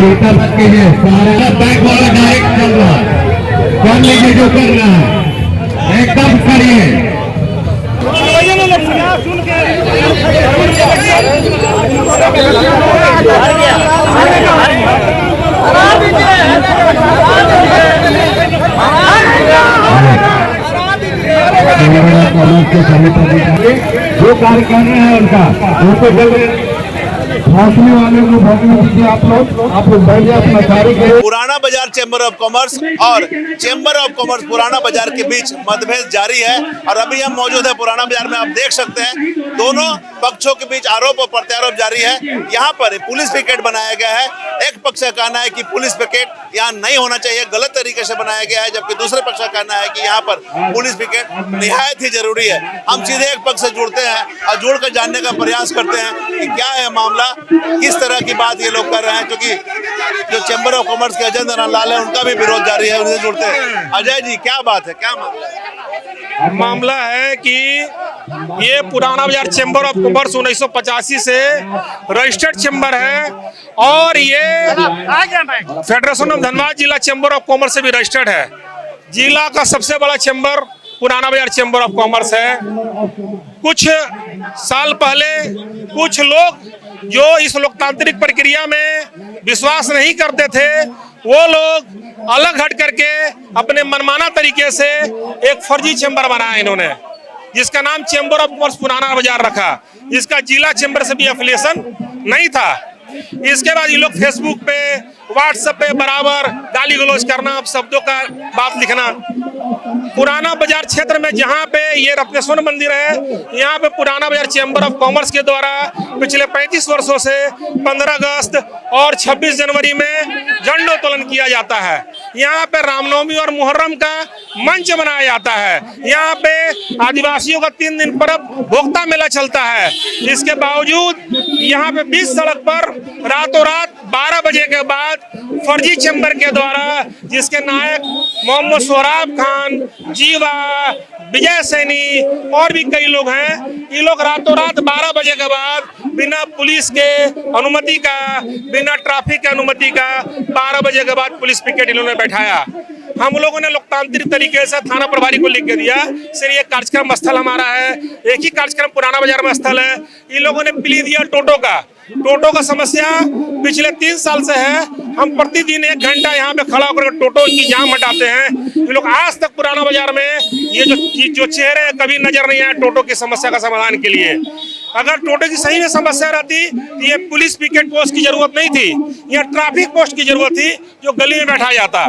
भीतर कीजिए, सारा बैंक वाला डायरेक्ट चल रहा है, कर लीजिए जो कर रहा है, एकदम करिए। जो कार्य कर रहे हैं उनका उनको जल्दी भौंकने वाले को भौंकने दीजिए। आप लोग बैठ जाए, अपना कार्य करें। पुराना बाजार चैम्बर ऑफ कॉमर्स और चैम्बर ऑफ कॉमर्स पुराना बाजार के बीच मतभेद जारी है और अभी हम मौजूद है पुराना बाजार में। आप देख सकते हैं दोनों पक्षों के बीच आरोप और प्रत्यारोप जारी है। यहाँ पर पुलिस पिकेट बनाया गया है। एक पक्ष का कहना है कि पुलिस पिकेट यहाँ नहीं होना चाहिए, गलत तरीके से बनाया गया है, जबकि दूसरे पक्ष का कहना है कि यहाँ पर पुलिस पिकेट निहायत ही जरूरी है। हम सीधे एक पक्ष से जुड़ते हैं और जुड़कर जानने का प्रयास करते हैं कि क्या है मामला, किस तरह की बात ये लोग कर रहे हैं, क्योंकि जो चैम्बर ऑफ कॉमर्स के अजय नारायण है उनका भी विरोध जारी है, उनसे जुड़ते हैं। अजय जी, क्या बात है, क्या मामला है? मामला है कि ये पुराना बाजार चैम्बर ऑफ कॉमर्स 1985 से रजिस्टर्ड चैम्बर है और ये फेडरेशन ऑफ धनबाद जिला चैम्बर ऑफ कॉमर्स से भी रजिस्टर्ड है। जिला का सबसे बड़ा चैम्बर पुराना बाजार चैम्बर ऑफ कॉमर्स है। कुछ साल पहले कुछ लोग जो इस लोकतांत्रिक प्रक्रिया में विश्वास नहीं करते थे, वो लोग अलग हट करके अपने मनमाना तरीके से एक फर्जी चैम्बर बनाया इन्होंने, जिसका नाम चैम्बर ऑफ कॉमर्स पुराना बाजार रखा, जिसका जिला चैम्बर से भी एफिलिएशन नहीं था। इसके बाद ये लोग फेसबुक पे, व्हाट्सएप पे बराबर गाली गलौज करना, शब्दों का बात लिखना। पुराना बाजार क्षेत्र में जहाँ पे ये रत्नेश्वर मंदिर है, यहाँ पे पुराना बाजार चैम्बर ऑफ कॉमर्स के द्वारा पिछले 35 वर्षों से 15 अगस्त और 26 जनवरी में झंडोत्तोलन किया जाता है। यहाँ पे रामनवमी और मुहर्रम का मंच बनाया जाता है। यहाँ पे आदिवासियों का 3 दिन पर्व भोक्ता मेला चलता है। इसके बावजूद यहाँ पे 20 सड़क पर रातों रात 12 बजे के बाद फर्जी चैम्बर के द्वारा, जिसके नायक मोहम्मद सोहराब खान, जीवा, विजय सैनी और भी कई लोग हैं, ये लोग रातों रात 12 बजे के बाद बिना पुलिस के अनुमति का, बिना ट्रैफिक के अनुमति का 12 बजे के बाद पुलिस पिकेट इन्होंने बैठाया। हम लोगों ने लोकतांत्रिक तरीके से थाना प्रभारी को लिख के दिया, सर ये कार्यक्रम स्थल हमारा है, एक ही कार्यक्रम पुराना बाजार में स्थल है। इन लोगों ने प्ली दिया टोटो का समस्या पिछले 3 साल से है। हम प्रतिदिन 1 घंटा यहाँ पे खड़ा होकर टोटो की जाम हटाते हैं। ये लोग आज तक पुराना बाजार में ये जो चेहरे कभी नजर नहीं आए टोटो की समस्या का समाधान के लिए। अगर टोटो की सही में समस्या रहती तो ये पुलिस पिकेट पोस्ट की जरूरत नहीं थी, यहाँ ट्रैफिक पोस्ट की जरूरत थी, जो गली में बैठा जाता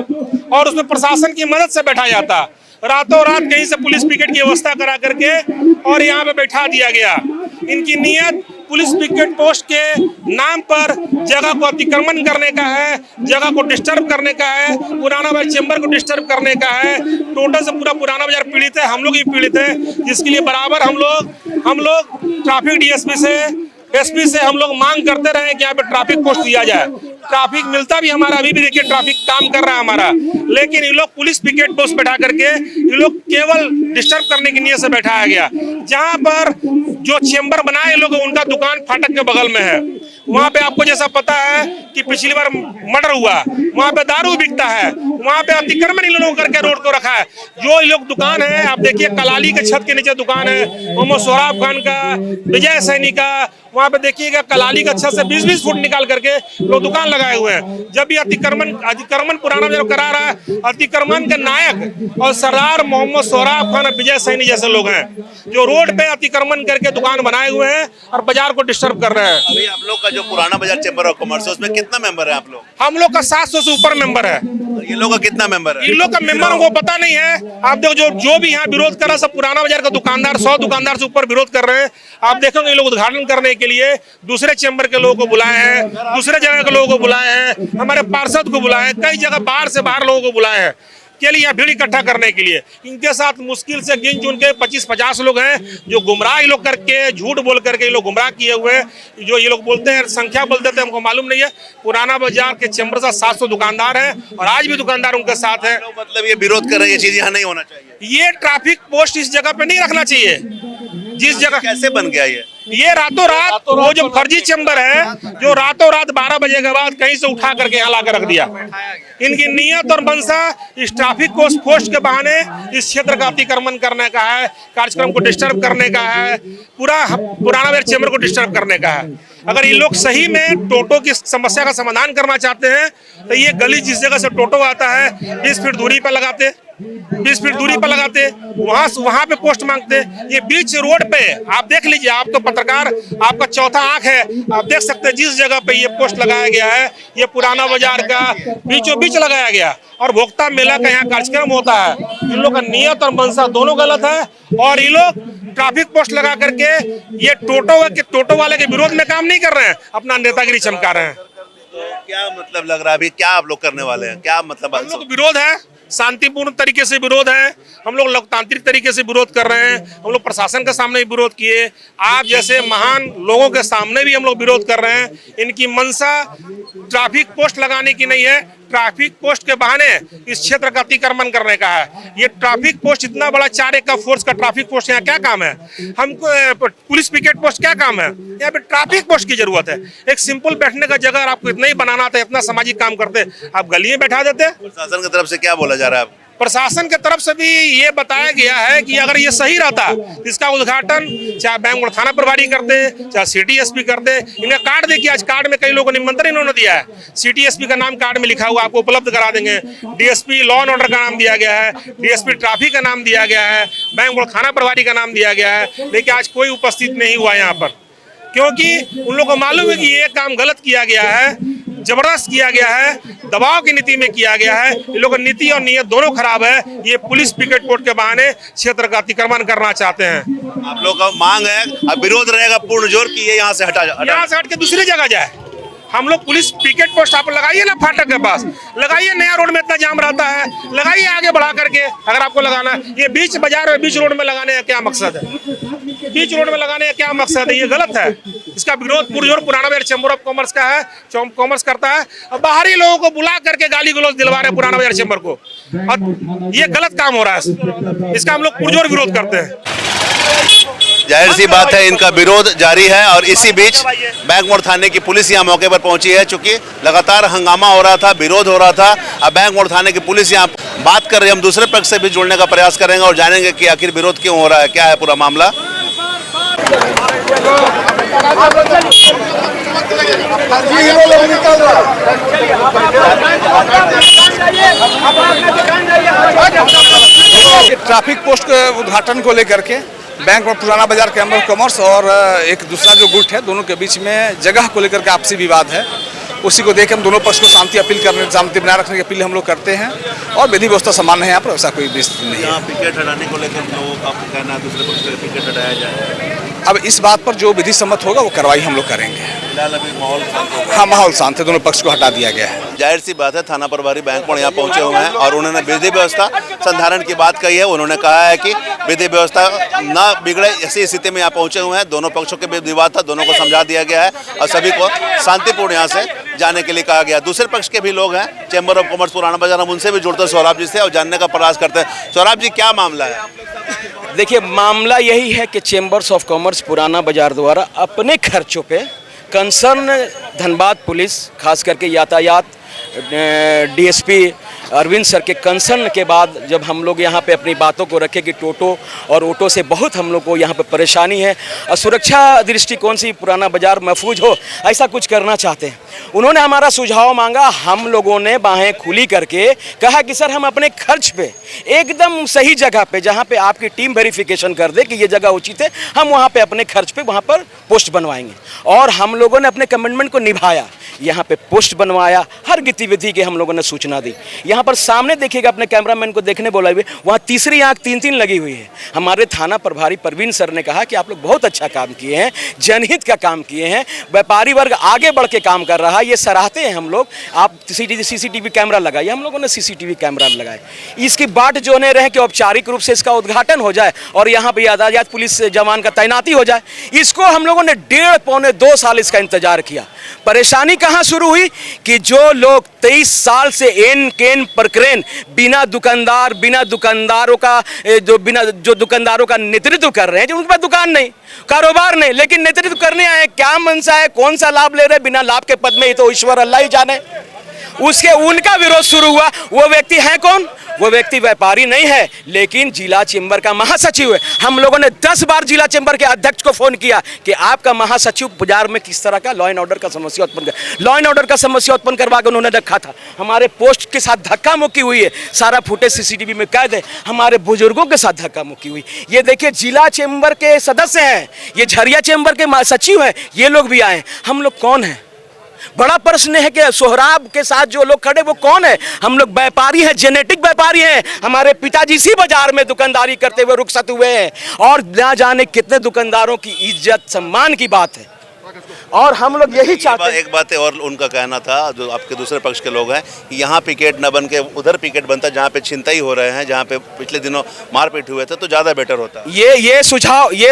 और उसमें प्रशासन की मदद से बैठा जाता। रातों रात कहीं से पुलिस पिकेट की व्यवस्था करा करके और यहाँ पे बैठा दिया गया। इनकी नीयत पुलिस पिकेट पोस्ट के नाम पर जगह को अतिक्रमण करने का है, जगह को डिस्टर्ब करने का है, पुराना बाजार चैम्बर को डिस्टर्ब करने का है। टोटल से पूरा पुराना बाजार पीड़ित है, हम लोग ही पीड़ित हैं, जिसके लिए बराबर हम लोग ट्रैफिक डीएसपी से, एसपी से हम लोग मांग करते रहे कि यहाँ पे ट्रैफिक पोस्ट दिया जाए। ट्रैफिक मिलता भी हमारा, अभी भी देखिए ट्रैफिक काम कर रहा है हमारा, लेकिन ये लोग पुलिस पिकेट पोस्ट बैठा करके ये लोग केवल डिस्टर्ब करने की नीयत से बैठाया गया। जहाँ पर जो चैम्बर बनाए लोग, उनका दुकान फाटक के बगल में है। वहाँ पे आपको जैसा पता है कि पिछली बार मर्डर हुआ, वहाँ पे दारू बिकता है, वहाँ पे अतिक्रमण इन लोगों करके रोड को रखा है। जो ये लोग दुकान है, आप देखिए कलाली के छत के नीचे दुकान है मोहम्मद सोहराब खान का, विजय सैनी का, वहाँ पे देखिएगा कलाली का छत से 20-20 फुट निकाल करके लोग दुकान लगाए हुए हैं। जब भी अतिक्रमण पुराना बाजार करा रहा है, अतिक्रमण के नायक और सरदार मोहम्मद सोहराब खान और विजय सैनी जैसे लोग हैं, जो रोड पे अतिक्रमण करके दुकान बनाए हुए हैं और बाजार को डिस्टर्ब कर रहे हैं। अभी आप लोग का जो पुराना बाजार चैम्बर ऑफ कॉमर्स है, उसमें कितना मेंबर है आप लोग? हम लोग का 700 से ऊपर मेंबर है। ये लोग का कितना मेंबर है? इन लोग का मेंबर को पता नहीं है। आप देखो जो भी यहाँ विरोध कर रहा है, सब पुराना बाजार का दुकानदार, 100 दुकानदार से ऊपर विरोध कर रहे हैं। आप देखोगे ये लोग उद्घाटन करने के लिए दूसरे चैम्बर के लोगों को बुलाए हैं, दूसरे जगह के लोगों को बुलाए हैं, हमारे पार्षद को बुलाए हैं, कई जगह बाहर से बाहर लोगों को बुलाए हैं के लिए, भीड़ इकट्ठा करने के लिए। इनके साथ मुश्किल से गिन चुन के 25-50 लोग हैं, जो गुमराह ये लोग करके, झूठ बोल करके ये लोग गुमराह किए हुए हैं। जो ये लोग बोलते हैं, संख्या बोलते थे, हमको मालूम नहीं है। पुराना बाजार के चैम्बर से 700 दुकानदार हैं और आज भी दुकानदार उनके साथ है। मतलब ये विरोध कर रहे हैं, ये चीज यहाँ नहीं होना चाहिए। ये ट्रैफिक पोस्ट इस जगह पे नहीं रखना चाहिए। जिस जगह कैसे बन गया ये रातों रात वो जो फर्जी चेंबर है, जो रातों रात 12 बजे के बाद कहीं से उठा करके यहाँ लाकर रख दिया। इनकी नियत और मंशा इस ट्रैफिक पोस्ट के बहाने इस क्षेत्र का अतिक्रमण करने का है, कार्यक्रम को डिस्टर्ब करने का है, पूरा पुराना बाजार चेंबर को डिस्टर्ब करने का है। अगर ये लोग सही में टोटो की समस्या का समाधान करना चाहते हैं तो ये गली जिस जगह से टोटो आता है 20 फीट दूरी पर लगाते, 20 फीट दूरी पर लगाते, वहां पे पोस्ट मांगते। ये बीच रोड पे आप देख लीजिए, आप तो पत्रकार, आपका चौथा आंख है, आप देख सकते हैं जिस जगह पे ये पोस्ट लगाया गया है, ये पुराना बाजार का बीचों बीच लगाया गया और भोक्ता मेला का यहाँ कार्यक्रम होता है। इन लोग का नियत और मंशा दोनों गलत है और ये लोग ट्रैफिक पोस्ट लगा करके ये टोटो वाले के विरोध में काम नहीं कर रहे हैं, अपना नेतागिरी चमका रहे हैं। तो क्या मतलब लग रहा है अभी, क्या आप लोग करने वाले हैं, क्या मतलब? हम लोग विरोध है, शांतिपूर्ण तरीके से विरोध है, हम लोग लोकतांत्रिक तरीके से विरोध कर रहे हैं। हम लोग प्रशासन के सामने भी विरोध किए, आप जैसे महान लोगों के सामने भी हम लोग विरोध कर रहे हैं। इनकी मंशा ट्रैफिक पोस्ट लगाने की नहीं है, ट्रैफिक पोस्ट के बहाने इस क्षेत्र का अतिक्रमण करने का है। ये ट्रैफिक पोस्ट इतना बड़ा 4 एकड़ फोर्स का ट्रैफिक पोस्ट यहाँ क्या काम है? हमको पुलिस पिकेट पोस्ट क्या काम है? यहाँ पे ट्रैफिक पोस्ट की जरूरत है। एक सिंपल बैठने का जगह आपको इतना ही बनाना था, इतना सामाजिक काम करते, आप गली में बैठा देते। प्रशासन की तरफ से क्या बोला जा रहा है? प्रशासन की तरफ से भी ये बताया गया है कि अगर ये सही रहता, इसका उद्घाटन चाहे बैंगलोर थाना प्रभारी करते, चाहे सिटी एसपी करते। इनका कार्ड देखिए, आज कार्ड में कई लोगों ने निमंत्रण इन्होंने दिया है। सिटी एसपी का नाम कार्ड में लिखा हुआ, आपको उपलब्ध करा देंगे। डीएसपी लॉ एंड ऑर्डर का नाम दिया गया है, डीएसपी ट्रैफिक का नाम दिया गया है, बैंगलोर थाना प्रभारी का नाम दिया गया है, लेकिन आज कोई उपस्थित नहीं हुआ यहाँ पर, क्योंकि उन लोगों को मालूम है कि ये काम गलत किया गया है, जबरदस्त किया गया है, दबाव की नीति में किया गया है। ये लोगों की नीति और नियत दोनों खराब है। ये पुलिस पिकेट पोस्ट के बहाने क्षेत्र का अतिक्रमण करना चाहते हैं। आप लोग का मांग है, अब विरोध रहेगा पूर्ण जोर की ये यहाँ से यहाँ से हट के दूसरी जगह जाए। हम लोग पुलिस पिकेट पोस्ट आप लगाइए ना फाटक के पास, लगाइए, नया रोड में इतना जाम रहता है, लगाइए आगे बढ़ा करके। अगर आपको लगाना है, ये बीच बाजार में बीच रोड में लगाने का क्या मकसद है? बीच रोड में लगाने का क्या मकसद है? ये गलत है। इसका विरोध पुरजोर पुराना बाजार चैम्बर ऑफ कॉमर्स का है, कॉमर्स करता है। और बाहरी लोगों को बुला करके गाली गलौज दिलवा रहे हैं पुराना बाजार चैम्बर को, और ये गलत काम हो रहा है। इसका हम लोग पुरजोर विरोध करते हैं। जाहिर सी बात है, इनका विरोध जारी है और इसी बीच बैंक मोड़ थाने की पुलिस यहाँ मौके पर पहुंची है। चूंकि लगातार हंगामा हो रहा था, विरोध हो रहा था, अब बैंक मोड़ थाने की पुलिस यहाँ बात कर रही है। हम दूसरे पक्ष से भी जुड़ने का प्रयास करेंगे और जानेंगे कि आखिर विरोध क्यों हो रहा है, क्या है पूरा मामला। ट्रैफिक पोस्ट के उद्घाटन को लेकर के बैंक और पुराना बाजार चैम्बर ऑफ कॉमर्स और एक दूसरा जो गुट है, दोनों के बीच में जगह को लेकर के आपसी विवाद है। उसी को देख हम दोनों पक्ष को शांति बनाए रखने की अपील हम लोग करते हैं और विधि व्यवस्था समान है यहाँ पर, ऐसा कोई स्थिति नहीं है। पिकेट हटाने को लेकर लोगों का कहना है दूसरे पक्ष से पिकेट हटाया जाए। अब इस बात पर जो विधि सम्मत होगा वो कार्रवाई हम लोग करेंगे। फिलहाल अभी माहौल हाँ, माहौल शांत है, दोनों पक्ष को हटा दिया गया है। जाहिर सी बात है, थाना प्रभारी बैंक मोड़ यहाँ पहुंचे हुए हैं और उन्होंने विधि व्यवस्था संधारण की बात कही है। उन्होंने कहा है कि विधि व्यवस्था न बिगड़े, ऐसी स्थिति में यहाँ पहुंचे हुए हैं। दोनों पक्षों के बीच विवाद था, दोनों को समझा दिया गया है और सभी को शांतिपूर्ण यहाँ से जाने के लिए कहा गया। दूसरे पक्ष के भी लोग हैं, चैम्बर ऑफ कॉमर्स पुराना बाजार, हम उनसे भी जुड़ते हैं, सौरभ जी से, और जानने का प्रयास करते हैं। सौरभ जी, क्या मामला है? देखिए, मामला यही है कि चैम्बर्स ऑफ कॉमर्स पुराना बाजार द्वारा अपने खर्चों पे कंसर्न धनबाद पुलिस, खास करके यातायात डीएसपी अरविंद सर के कंसर्न के बाद जब हम लोग यहाँ पे अपनी बातों को रखे कि टोटो और ऑटो से बहुत हम लोग को यहाँ पे परेशानी है और सुरक्षा दृष्टिकोण से पुराना बाजार महफूज हो, ऐसा कुछ करना चाहते हैं। उन्होंने हमारा सुझाव मांगा, हम लोगों ने बाहें खुली करके कहा कि सर हम अपने खर्च पे एकदम सही जगह पे, जहाँ पे आपकी टीम वेरिफिकेशन कर दे कि ये जगह उचित है, हम वहाँ पे अपने खर्च पे वहाँ पर पोस्ट बनवाएंगे। और हम लोगों ने अपने कमिटमेंट को निभाया, यहाँ पे पोस्ट बनवाया, हर गतिविधि की हम लोगों ने सूचना दी। यहाँ पर सामने देखिएगा, अपने कैमरामैन को देखने बोला हुए, वहाँ तीसरी आंख 3-3 लगी हुई है। हमारे थाना प्रभारी परवीन सर ने कहा कि आप लोग बहुत अच्छा काम किए हैं, जनहित का काम किए हैं, व्यापारी वर्ग आगे बढ़ के काम कर रहा है, ये सराहते हैं हम लोग। आप सीसीटीवी कैमरा लगाइए, हम लोगों ने सीसीटीवी कैमरा लगाए। इसकी बाट जोने रहे कि औपचारिक रूप से इसका उद्घाटन हो जाए और यहाँ पर यातायात पुलिस जवान का तैनाती हो जाए। इसको हम लोगों ने 1.5 पौने 2 साल इसका इंतजार किया। परेशानी कहाँ शुरू हुई कि जो लोग 23 साल से एन केन प्रकरण बिना दुकानदारों का नेतृत्व कर रहे हैं, जो उनके पास दुकान नहीं, कारोबार नहीं, लेकिन नेतृत्व करने आए, क्या मनसा है, कौन सा लाभ ले रहे, बिना लाभ के पद में, ये तो ईश्वर अल्लाह ही जाने। उसके उनका विरोध शुरू हुआ। वो व्यक्ति है कौन? वो व्यक्ति व्यापारी नहीं है, लेकिन जिला चेंबर का महासचिव है। हम लोगों ने 10 बार जिला चेंबर के अध्यक्ष को फोन किया कि आपका महासचिव बाजार में किस तरह का लॉ एंड ऑर्डर का समस्या उत्पन्न कर, लॉ एंड ऑर्डर का समस्या उत्पन्न करवा कर उन्होंने रखा था। हमारे पोस्ट के साथ धक्का मुक्की हुई है, सारा फुटेज सीसीटीवी में कैद है। हमारे बुजुर्गों के साथ धक्का मुक्की हुई। ये देखिए जिला चेंबर के सदस्य हैं, ये झरिया चेंबर के सचिव हैं, ये लोग भी आए। हम लोग कौन हैं? बड़ा प्रश्न है कि सोहराब के साथ जो लोग खड़े वो कौन है? हम लोग व्यापारी हैं, जेनेटिक व्यापारी हैं। हमारे पिताजी इसी बाजार में दुकानदारी करते हुए रुखसत हुए हैं, और ना जाने कितने दुकानदारों की इज्जत सम्मान की बात है। और हम लोग यही चाहते हैं। एक बात है और उनका कहना था, जो आपके दूसरे पक्ष के लोग हैं, कि यहाँ पिकेट न बन के उधर पिकेट बनता, जहाँ पे छिनताई हो रहे हैं, जहाँ पे पिछले दिनों मारपीट हुए थे, तो ज़्यादा बेटर होता। ये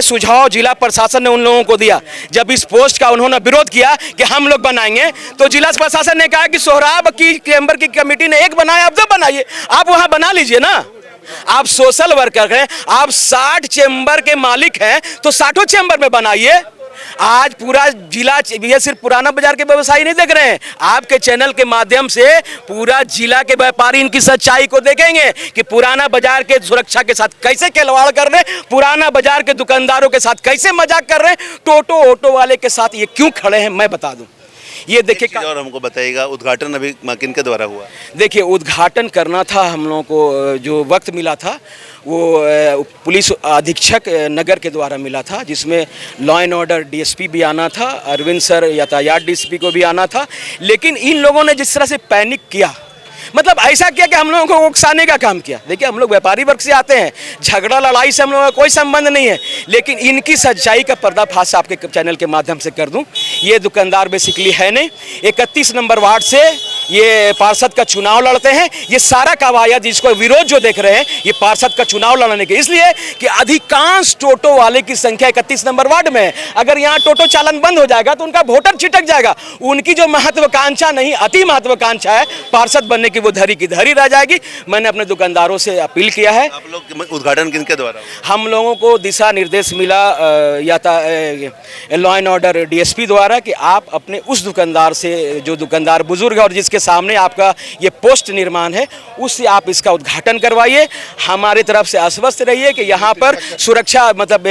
सुझाव जिला प्रशासन ने उन लोगों को दिया। जब इस पोस्ट का उन्होंने विरोध किया कि हम लोग बनाएंगे, तो जिला प्रशासन ने कहा कि सोहराब की चेंबर की कमेटी ने एक बनाया, अब तो बनाइए, आप वहाँ बना लीजिए ना। आप सोशल वर्कर हैं, आप 60 चेंबर के मालिक हैं, तो 60 चेंबर में बनाइए। आज पूरा जिला, ये सिर्फ पुराना बाजार के व्यवसायी नहीं देख रहे हैं, आपके चैनल के माध्यम से पूरा जिला के व्यापारी इनकी सच्चाई को देखेंगे कि पुराना बाजार के सुरक्षा के साथ कैसे खिलवाड़ कर रहे हैं, पुराना बाजार के दुकानदारों के साथ कैसे मजाक कर रहे हैं, टोटो ऑटो वाले के साथ ये क्यों खड़े हैं, मैं बता दूं। ये देखिए, और हमको बताइएगा उद्घाटन अभी किनके द्वारा हुआ? देखिए उद्घाटन करना था, हम लोगों को जो वक्त मिला था वो पुलिस अधीक्षक नगर के द्वारा मिला था, जिसमें लॉ एंड ऑर्डर डीएसपी भी आना था, अरविंद सर यातायात डीएसपी को भी आना था। लेकिन इन लोगों ने जिस तरह से पैनिक किया, मतलब ऐसा किया कि हम लोगों को उकसाने का काम किया। देखिए हम लोग व्यापारी वर्ग से आते हैं, झगड़ा लड़ाई से हम लोगों का कोई संबंध नहीं है, लेकिन इनकी सच्चाई का पर्दाफाश आपके चैनल के माध्यम से कर दूं। ये दुकानदार बेसिकली है नहीं, 31 नंबर वार्ड से ये पार्षद का चुनाव लड़ते हैं। ये सारा कवायद, जिसको विरोध जो देख रहे हैं, ये पार्षद का चुनाव लड़ने के इसलिए कि अधिकांश टोटो वाले की संख्या 31 नंबर वार्ड में है। अगर यहाँ टोटो चालन बंद हो जाएगा तो उनका वोटर छिटक जाएगा। उनकी जो महत्वाकांक्षा नहीं, अति महत्वाकांक्षा है पार्षद बनने की, वो धरी की धरी रह जाएगी। मैंने अपने दुकानदारों से अपील किया है। आप लोग उद्घाटन किनके द्वारा? हम लोगों को दिशा निर्देश मिला लॉ एंड ऑर्डर डीएसपी द्वारा कि आप अपने उस दुकानदार से, जो दुकानदार बुजुर्ग है और जिसके सामने आपका ये पोस्ट निर्माण है, उससे आप इसका उद्घाटन करवाइए। हमारे तरफ से आश्वस्त रहिए कि यहाँ पर सुरक्षा, मतलब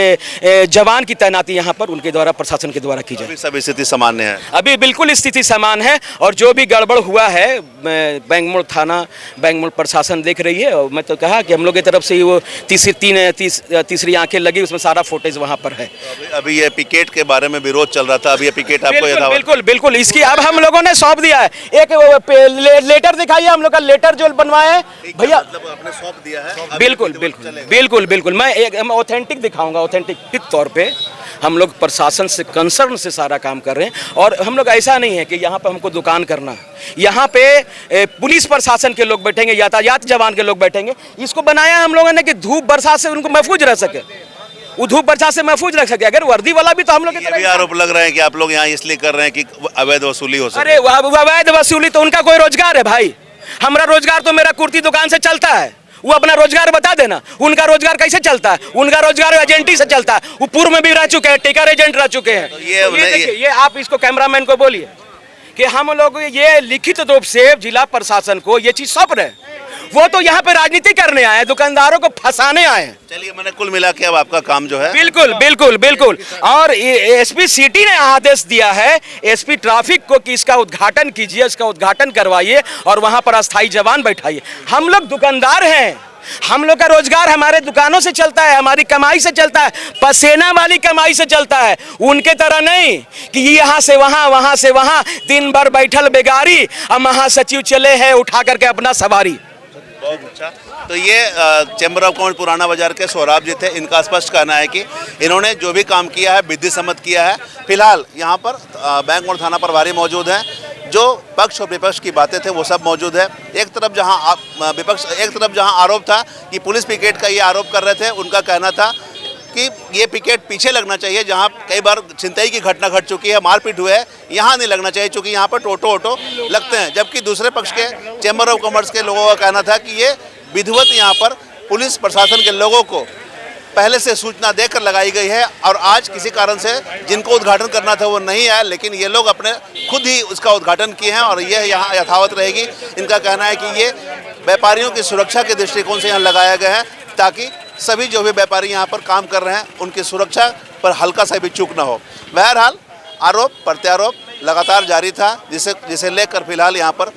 जवान की तैनाती यहाँ पर उनके द्वारा, प्रशासन के द्वारा की जाए। सब स्थिति सामान्य है, अभी बिल्कुल स्थिति समान है, और जो भी गड़बड़ हुआ है बैंगमोड़ थाना, बैंगमोड़ प्रशासन देख रही है। और मैं तो कहा कि हम लोग की तरफ से वो तीसरी आंखें लगी, उसमें सारा फुटेज वहाँ पर है। अभी ये पिकेट के बारे में विरोध चल रहा था, अभी ये पिकेट आपको बिल्कुल इसकी अब हम लोगों ने सौंप दिया है। एक लेटर दिखाइए, हम लोग का लेटर जो बनवाया है भैया, मतलब आपने सौंप दिया है? बिल्कुल मैं एक ऑथेंटिक दिखाऊंगा। ऑथेंटिक तौर पे हम लोग प्रशासन से, कंसर्न से सारा काम कर रहे हैं। और हम लोग ऐसा नहीं है कि यहाँ पे हमको दुकान करना है, यहाँ पे पुलिस प्रशासन के लोग बैठेंगे, यातायात जवान के लोग बैठेंगे। इसको बनाया हम लोगों ने कि धूप बरसात से उनको महफूज रह सके, वो धूप बरसात से महफूज रख सके। अगर वर्दी वाला भी, तो हम लोग ये भी आरोप लग रहा है कि आप लोग यहाँ इसलिए कर रहे हैं कि अवैध वसूली हो सके। अरे अवैध वसूली तो उनका कोई रोजगार है भाई, हमारा रोजगार तो मेरा कुर्ती दुकान से चलता है। वो अपना रोजगार बता देना, उनका रोजगार कैसे चलता है? उनका रोजगार एजेंटी से चलता है। वो पूर्व में भी रह चुके हैं, टिकर एजेंट रह चुके हैं। तो ये आप इसको कैमरामैन को बोलिए कि हम लोग ये लिखित रूप से जिला प्रशासन को ये चीज सौंप रहे हैं। वो तो यहाँ पे राजनीति करने आए, दुकानदारों को फंसाने आए हैं। चलिए, मैंने कुल मिला के अब आपका काम जो है बिल्कुल। और एसपी सिटी ने आदेश दिया है एसपी ट्रैफिक को कि इसका उद्घाटन कीजिए, इसका उद्घाटन करवाइए और वहां पर अस्थायी जवान बैठाइए। हम लोग दुकानदार हैं, हम लोग का रोजगार हमारे दुकानों से चलता है, हमारी कमाई से चलता है, पसीना वाली कमाई से चलता है। उनके तरह नहीं कि यहाँ से वहाँ, वहाँ से वहाँ, दिन भर बैठल बेगारी, और महासचिव चले हैं उठा करके अपना सवारी। बहुत अच्छा। तो ये चेंबर ऑफ कॉमर्स पुराना बाजार के सोहराब जी थे। इनका स्पष्ट कहना है कि इन्होंने जो भी काम किया है विधि सम्मत किया है। फिलहाल यहाँ पर बैंगमोड़ थाना प्रभारी मौजूद हैं, जो पक्ष और विपक्ष की बातें थे वो सब मौजूद है। एक तरफ जहाँ आरोप था कि पुलिस पिकेट का ये आरोप कर रहे थे, उनका कहना था कि ये पिकेट पीछे लगना चाहिए जहां कई बार छिनतई की घटना घट चुकी है, मारपीट हुए है, यहाँ नहीं लगना चाहिए क्योंकि यहाँ पर टोटो ऑटो लगते हैं। जबकि दूसरे पक्ष के चैम्बर ऑफ कॉमर्स के लोगों का कहना था कि ये विधिवत यहाँ पर पुलिस प्रशासन के लोगों को पहले से सूचना देकर लगाई गई है और आज किसी कारण से जिनको उद्घाटन करना था वो नहीं आया, लेकिन ये लोग अपने खुद ही उसका उद्घाटन किए हैं और यह यहाँ यथावत रहेगी। इनका कहना है कि ये व्यापारियों की सुरक्षा के दृष्टिकोण से यहाँ लगाया गया है ताकि सभी जो भी व्यापारी यहाँ पर काम कर रहे हैं उनकी सुरक्षा पर हल्का सा भी चूक ना हो। बहरहाल आरोप प्रत्यारोप लगातार जारी था, जिसे लेकर फिलहाल यहाँ पर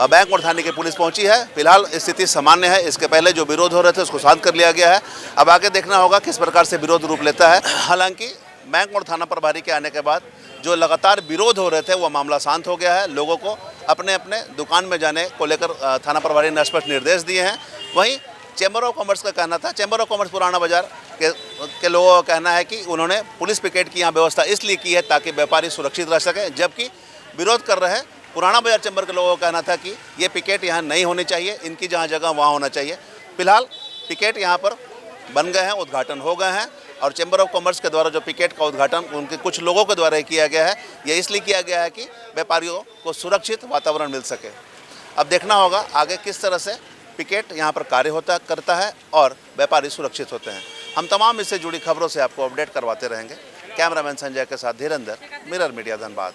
बैंक मोड़ थाने की पुलिस पहुंची है। फिलहाल स्थिति सामान्य है। इसके पहले जो विरोध हो रहे थे उसको शांत कर लिया गया है। अब आगे देखना होगा किस प्रकार से विरोध रूप लेता है। हालांकि बैंक मोड़ थाना प्रभारी के आने के बाद जो लगातार विरोध हो रहे थे वो मामला शांत हो गया है। लोगों को अपने अपने दुकान में जाने को लेकर थाना प्रभारी ने स्पष्ट निर्देश दिए हैं। वहीं चैम्बर ऑफ कॉमर्स का कहना था, चैम्बर ऑफ कॉमर्स पुराना बाजार के लोगों का कहना है कि उन्होंने पुलिस पिकेट की यहाँ व्यवस्था इसलिए की है ताकि व्यापारी सुरक्षित रह सके, जबकि विरोध कर रहे पुराना बाजार चैम्बर के लोगों का कहना था कि ये पिकेट यहाँ नहीं होनी चाहिए, इनकी जहाँ जगह वहाँ होना चाहिए। फिलहाल पिकेट यहाँ पर बन गए हैं, उद्घाटन हो गए हैं और चैम्बर ऑफ कॉमर्स के द्वारा जो पिकेट का उद्घाटन उनके कुछ लोगों के द्वारा ही किया गया है। ये इसलिए किया गया है कि व्यापारियों को सुरक्षित वातावरण मिल सके। अब देखना होगा आगे किस तरह से पिकेट यहाँ पर कार्य करता है और व्यापारी सुरक्षित होते हैं। हम तमाम इससे जुड़ी खबरों से आपको अपडेट करवाते रहेंगे। कैमरामैन संजय के साथ धीरेंद्र, मिरर मीडिया, धनबाद।